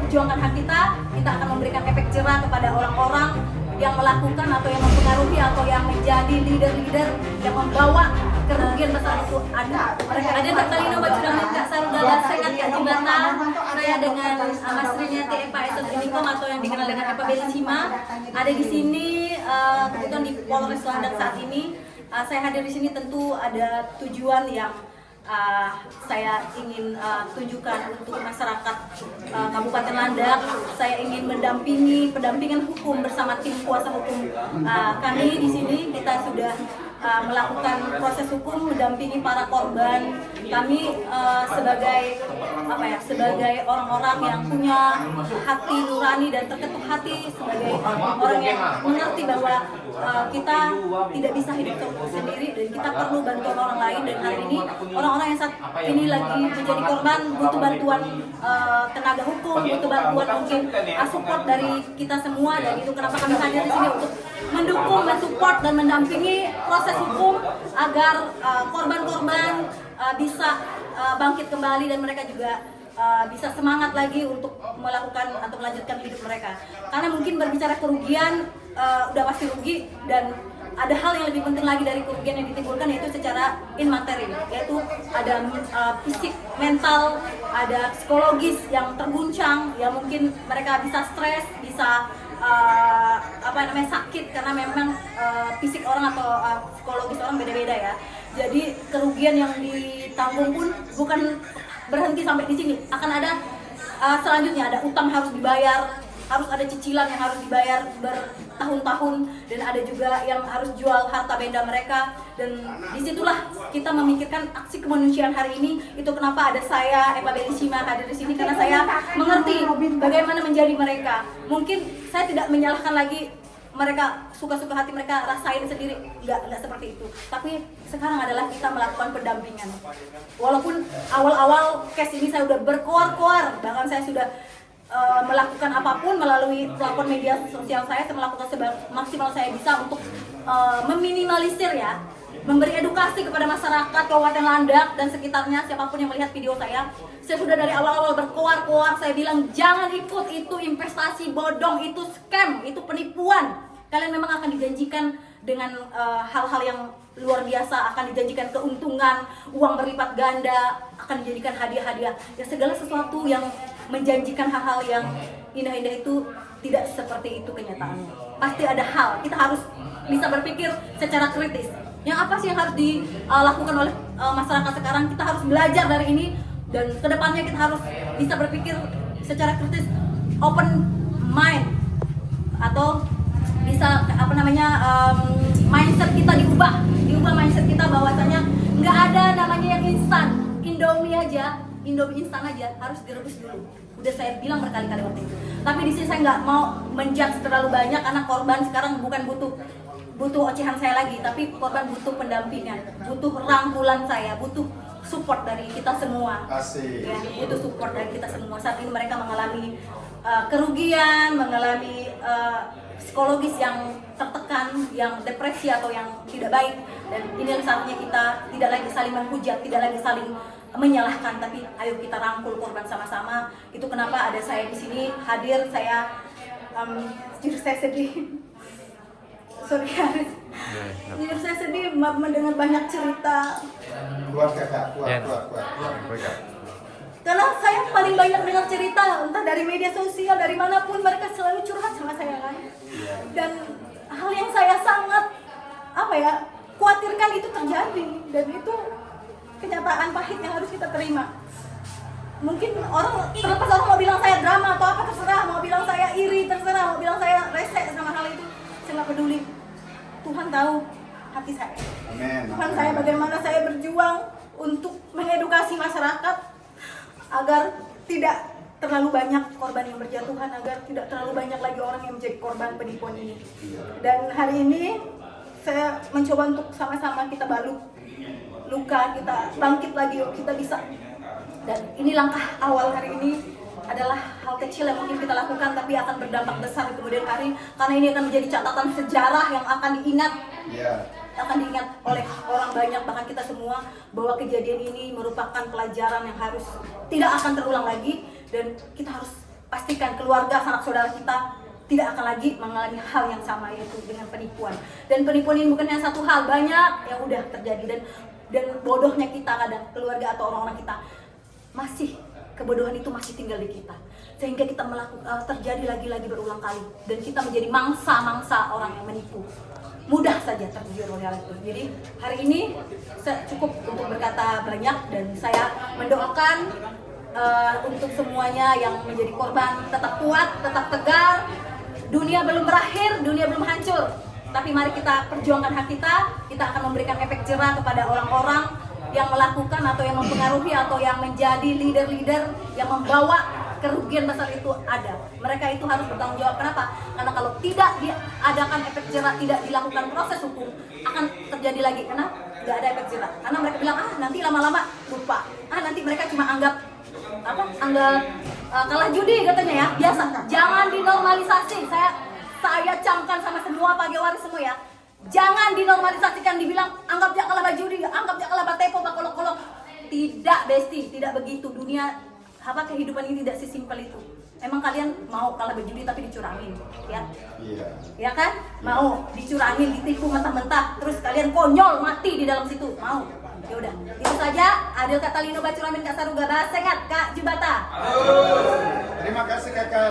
memperjuangkan hak kita akan memberikan efek jerah kepada orang-orang yang melakukan atau yang mempengaruhi atau yang menjadi leader-leader yang membawa kerugian besar itu ada. Mereka ada Tatalino Bacurangin Kak Sarudala Sekat Kak Jembata, saya dengan Mas Riniati Epa Esos Unikom atau yang dikenal dengan Epa Belisima ada di sini kebetulan di Polres Landak saat ini. Saya hadir di sini tentu ada tujuan yang saya ingin tunjukkan untuk masyarakat Kabupaten Landak. Saya ingin pendampingan hukum bersama tim kuasa hukum kami di sini. Kita sudah melakukan proses hukum, mendampingi para korban. Kami sebagai orang-orang yang punya hati nurani dan terketuk hati, sebagai orang yang mengerti bahwa kita tidak bisa hidup sendiri dan kita perlu bantuan orang lain. Dan hari ini orang-orang yang saat ini lagi menjadi korban butuh bantuan tenaga hukum, butuh bantuan mungkin support dari kita semua. Dan itu kenapa kami hadir di sini untuk mendukung, mensupport dan mendampingi proses hukum agar korban-korban bisa bangkit kembali dan mereka juga bisa semangat lagi untuk melakukan atau melanjutkan hidup mereka. Karena mungkin berbicara kerugian udah pasti rugi, dan ada hal yang lebih penting lagi dari kerugian yang ditimbulkan, yaitu secara immateri, yaitu ada fisik, mental, ada psikologis yang terguncang, yang mungkin mereka bisa stres, bisa sakit karena memang fisik orang atau psikologis orang beda-beda ya. Jadi kerugian yang ditanggung pun bukan berhenti sampai di sini, akan ada selanjutnya, ada utang harus dibayar, harus ada cicilan yang harus dibayar bertahun-tahun, dan ada juga yang harus jual harta benda mereka. Dan disitulah kita memikirkan aksi kemanusiaan hari ini. Itu kenapa ada saya, Epa Belisima, hadir di sini, karena saya mengerti bagaimana menjadi mereka. Mungkin saya tidak menyalahkan lagi mereka, suka-suka hati mereka rasain sendiri, nggak seperti itu. Tapi sekarang adalah kita melakukan pendampingan. Walaupun awal-awal case ini saya udah berkoar-koar, bahkan saya sudah melakukan apapun melalui platform media sosial saya melakukan maksimal saya bisa untuk meminimalisir ya, memberi edukasi kepada masyarakat Kabupaten Landak dan sekitarnya, siapapun yang melihat video saya. Saya sudah dari awal-awal berkoar-koar, saya bilang jangan ikut, itu investasi bodong, itu scam, itu penipuan. Kalian memang akan dijanjikan dengan hal-hal yang luar biasa, akan dijanjikan keuntungan, uang berlipat ganda, akan dijadikan hadiah-hadiah. Ya, segala sesuatu yang menjanjikan hal-hal yang indah-indah itu tidak seperti itu kenyataannya. Pasti ada hal, kita harus bisa berpikir secara kritis. Yang apa sih yang harus dilakukan oleh masyarakat sekarang? Kita harus belajar dari ini, dan kedepannya kita harus bisa berpikir secara kritis, open mind, atau bisa mindset kita diubah mindset kita bahwasanya nggak ada namanya yang instan. Indomie instan aja harus direbus dulu. Udah saya bilang berkali-kali waktu itu. Tapi di sini saya nggak mau menjudge terlalu banyak, karena korban sekarang bukan butuh ocehan saya lagi, tapi korban butuh pendampingan, butuh rangkulan saya, butuh support dari kita semua. Ya, butuh support dari kita semua. Saat ini mereka mengalami kerugian, mengalami psikologis yang tertekan, yang depresi atau yang tidak baik. Dan ini saatnya kita tidak lagi saling menghujat, tidak lagi saling menyalahkan, tapi ayo kita rangkul korban sama-sama. Itu kenapa ada saya di sini hadir. Saya jujur saya sedih. Sorry Haris. Jujur saya sedih mendengar banyak cerita. Kuat. Karena saya paling banyak dengar cerita, entah dari media sosial, dari manapun, mereka selalu curhat sama saya kan. Dan hal yang saya sangat khawatirkan itu terjadi, dan itu kenyataan pahit yang harus kita terima. Mungkin terlepas orang mau bilang saya drama atau apa, terserah, mau bilang saya iri, terserah, mau bilang saya rese sama hal itu, saya nggak peduli. Tuhan tahu hati saya. Tuhan saya bagaimana saya berjuang untuk mengedukasi masyarakat agar tidak terlalu banyak korban yang berjatuhan, agar tidak terlalu banyak lagi orang yang menjadi korban penipuan ini. Dan hari ini saya mencoba untuk sama-sama kita balut luka, kita bangkit lagi, kita bisa. Dan ini langkah awal hari ini, adalah hal kecil yang mungkin kita lakukan tapi akan berdampak besar di kemudian hari, karena ini akan menjadi catatan sejarah yang akan diingat. Akan diingat oleh orang banyak, bahkan kita semua, bahwa kejadian ini merupakan pelajaran yang harus tidak akan terulang lagi, dan kita harus pastikan keluarga sanak saudara kita tidak akan lagi mengalami hal yang sama, yaitu dengan penipuan. Dan penipuan ini bukan hanya satu hal, banyak yang udah terjadi. Dan bodohnya kita kadang, keluarga atau orang-orang kita, kebodohan itu masih tinggal di kita, sehingga kita terjadi lagi berulang kali, dan kita menjadi mangsa orang yang menipu. Mudah saja tergiur oleh hal itu. Jadi hari ini cukup untuk berkata banyak, dan saya mendoakan untuk semuanya yang menjadi korban tetap kuat, tetap tegar. Dunia belum berakhir, dunia belum hancur, tapi mari kita perjuangkan hak kita. Kita akan memberikan efek jerah kepada orang-orang yang melakukan atau yang mempengaruhi atau yang menjadi leader-leader yang membawa kerugian besar itu ada. Mereka itu harus bertanggung jawab. Kenapa? Karena kalau tidak diadakan efek jerah, tidak dilakukan proses hukum, akan terjadi lagi. Karena tidak ada efek jerah. Karena mereka bilang, nanti lama-lama lupa. Nanti mereka cuma anggap kalah judi katanya ya, biasa. Jangan dinormalisasi. Saya camkan sama semua pegawai semua ya. Jangan dinormalisasikan, dibilang anggap dia kalah judi, anggap dia kalah batepo, bakolok-kolok. Tidak, Besti, tidak begitu. Dunia kehidupan ini tidak sesimpel itu. Emang kalian mau kalah berjudi tapi dicurangin, ya? Iya. Ya kan? Mau dicurangin, ditipu mentah-mentah, terus kalian konyol mati di dalam situ. Mau? Ya udah, itu saja. Adil Kata Lino Bacuramin Kak Saruga Basengat Kak Jubata. Terima kasih Kakak.